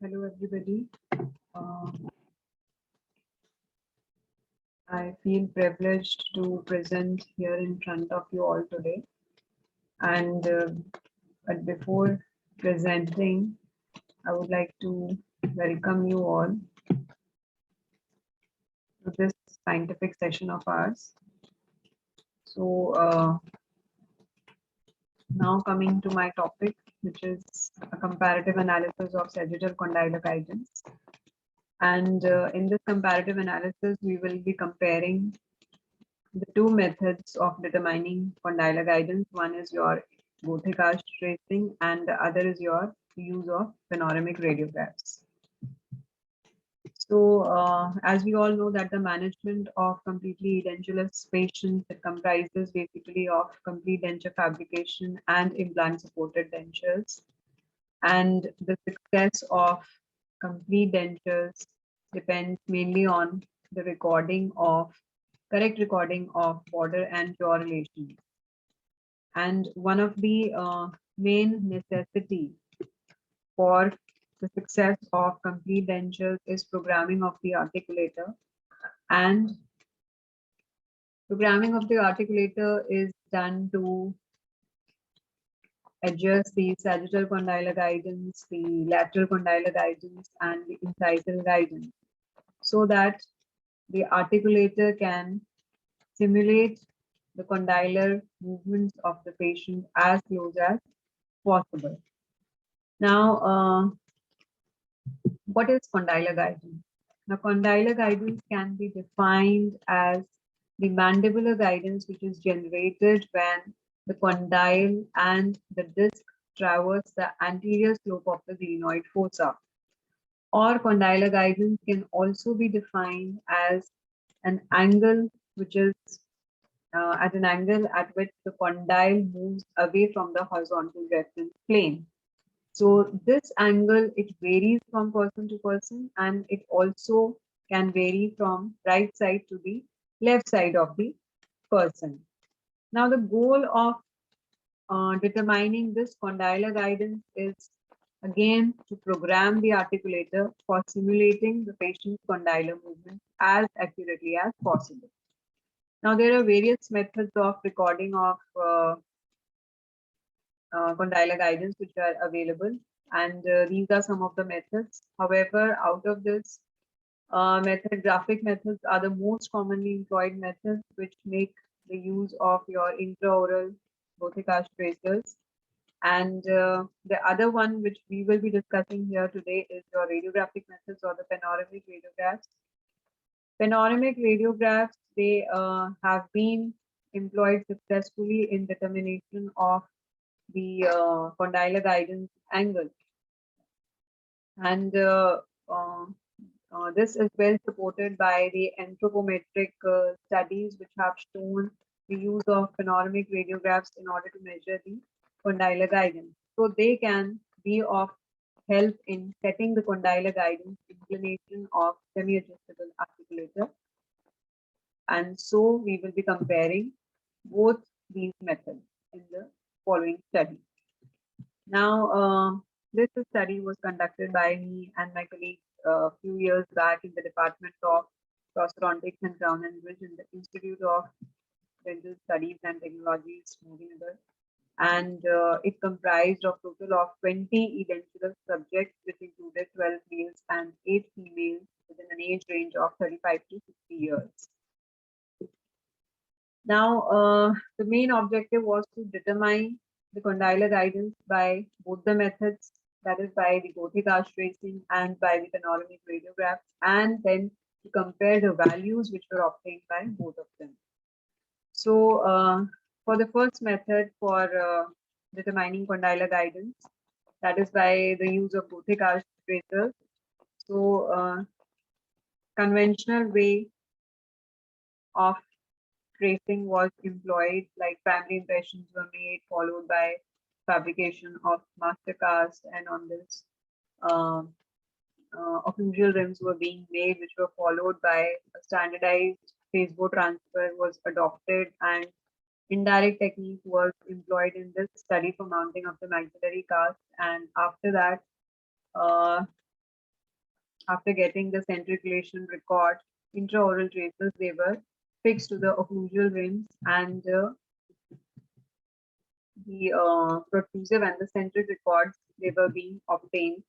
Hello, everybody. Uh, I feel privileged to present here in front of you all today. And but before presenting, I would like to welcome you all to this scientific session of ours. So now coming to my topic, which is a comparative analysis of sagittal condylar guidance. And in this comparative analysis, we will be comparing the two methods of determining condylar guidance. One is your Bothic arch tracing and the other is your use of panoramic radiographs. So as we all know that the management of completely edentulous patients, it comprises basically of complete denture fabrication and implant supported dentures. And the success of complete dentures depends mainly on the correct recording of border and jaw relations. And one of the main necessity for the success of complete dentures is programming of the articulator. And programming of the articulator is done to adjust the sagittal condylar guidance, the lateral condylar guidance, and the incisal guidance, so that the articulator can simulate the condylar movements of the patient as close as possible. Now, what is condylar guidance? Now, condylar guidance can be defined as the mandibular guidance which is generated when the condyle and the disc traverse the anterior slope of the glenoid fossa. Or condylar guidance can also be defined as an angle which is at an angle at which the condyle moves away from the horizontal reference plane. So this angle, it varies from person to person, and it also can vary from right side to the left side of the person. Now the goal of determining this condylar guidance is again to program the articulator for simulating the patient's condylar movement as accurately as possible. Now there are various methods of recording of condylar guidance which are available, and these are some of the methods. However, out of this graphic methods are the most commonly employed methods which make the use of your intraoral Bothic arch tracers. And the other one which we will be discussing here today is your radiographic methods or the panoramic radiographs. Panoramic radiographs, they have been employed successfully in determination of the condylar guidance angle. And this is well supported by the anthropometric studies which have shown the use of panoramic radiographs in order to measure the condylar guidance. So they can be of help in setting the condylar guidance inclination of semi-adjustable articulator. And so we will be comparing both these methods in the following study. Now, this study was conducted by me and my colleagues a few years back in the Department of Prosthodontics and Crown and Bridge in the Institute of Dental Studies and Technologies, Srinagar. And it comprised of total of 20 edentulous subjects, which included 12 males and 8 females within an age range of 35 to 60 years. Now, the main objective was to determine the condylar guidance by both the methods, that is by the Bothic arch tracing and by the panoramic radiographs, and then to compare the values which were obtained by both of them. So, for the first method for determining condylar guidance, that is by the use of Bothic arch tracers. So, conventional way of tracing was employed, like primary impressions were made, followed by fabrication of master cast, and on this, occlusal rims were being made, which were followed by a standardized phase bow transfer was adopted, and indirect technique was employed in this study for mounting of the maxillary cast. And after that, uh, after getting the centriculation record, intraoral traces, they were fixed to the occlusal rims, and the protrusive and the centric records, they were being obtained.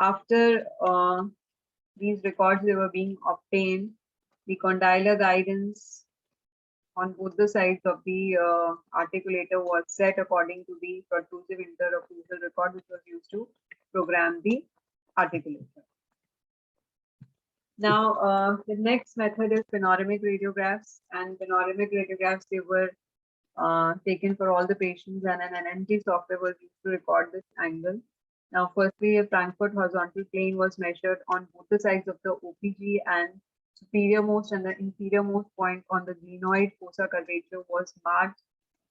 After these records they were being obtained, the condylar guidance on both the sides of the articulator was set according to the protrusive interocclusal record, which was used to program the articulator. Now, the next method is panoramic radiographs, and panoramic radiographs, they were taken for all the patients, and an NNT software was used to record this angle. Now, firstly, a Frankfurt horizontal plane was measured on both the sides of the OPG, and superiormost and the inferiormost point on the glenoid fossa curvature was marked,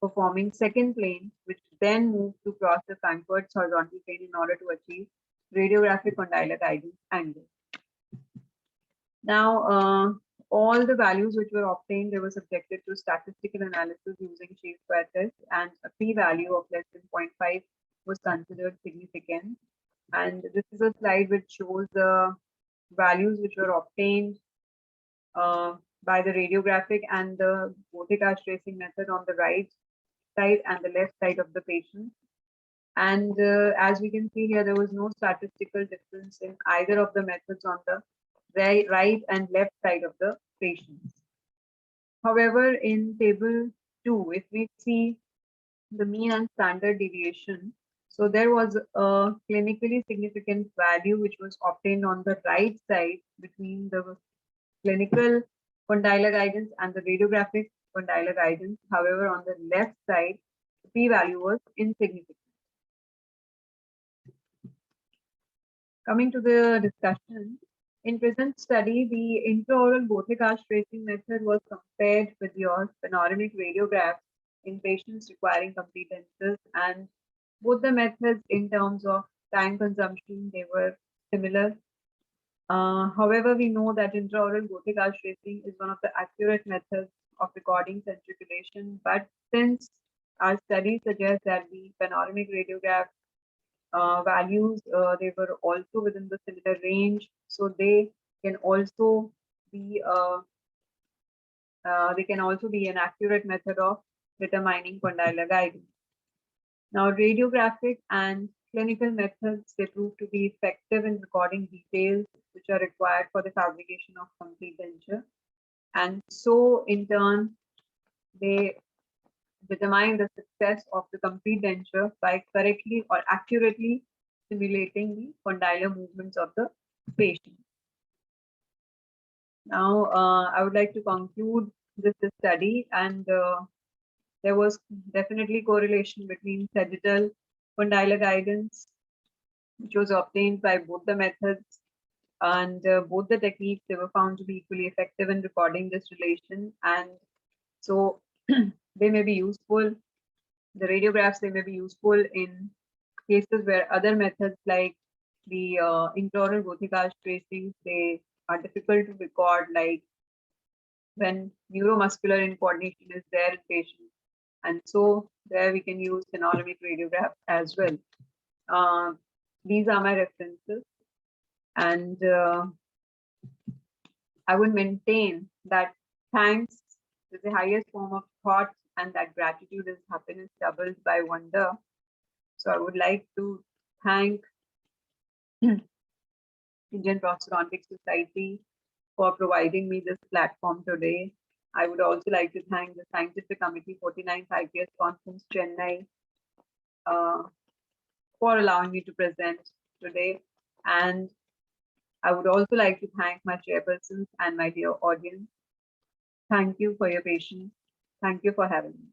performing second plane, which then moved to cross the Frankfurt's horizontal plane in order to achieve radiographic condylar guidance angle. Now, all the values which were obtained, they were subjected to statistical analysis using chi-square test, and a p-value of less than 0.5 was considered significant. And this is a slide which shows the values which were obtained by the radiographic and the Bottic-Arch tracing method on the right side and the left side of the patient. And as we can see here, there was no statistical difference in either of the methods on the right and left side of the patients. However, in table 2, if we see the mean and standard deviation, so there was a clinically significant value which was obtained on the right side between the clinical condylar guidance and the radiographic condylar guidance. However, on the left side, the p-value was insignificant. Coming to the discussion, in present study, the intraoral Bottic-Arch tracing method was compared with your panoramic radiograph in patients requiring complete dentures, and both the methods in terms of time consumption, they were similar. However, we know that intraoral Bottic-Arch tracing is one of the accurate methods of recording centriculation, but since our studies suggest that the panoramic radiograph values, they were also within the similar range, so they can also be an accurate method of determining condylar guidance. Now, radiographic and clinical methods, they prove to be effective in recording details which are required for the fabrication of complete denture, and so in turn they determine the success of the complete denture by correctly or accurately simulating the condylar movements of the patient. Now, I would like to conclude this study, and there was definitely correlation between sagittal condylar guidance, which was obtained by both the methods, and both the techniques, they were found to be equally effective in recording this relation, and so they may be useful. The radiographs, they may be useful in cases where other methods like the intraoral Bottic-Arch tracing, they are difficult to record, like when neuromuscular incoordination is there in patients. And so there we can use panoramic radiographs as well. These are my references. And I would maintain that thanks is the highest form of thought, and that gratitude is happiness doubled by wonder. So I would like to thank Indian Prosthodontic Society for providing me this platform today. I would also like to thank the Scientific Committee 49th IPS Conference, Chennai, for allowing me to present today. And I would also like to thank my chairpersons and my dear audience. Thank you for your patience. Thank you for having me.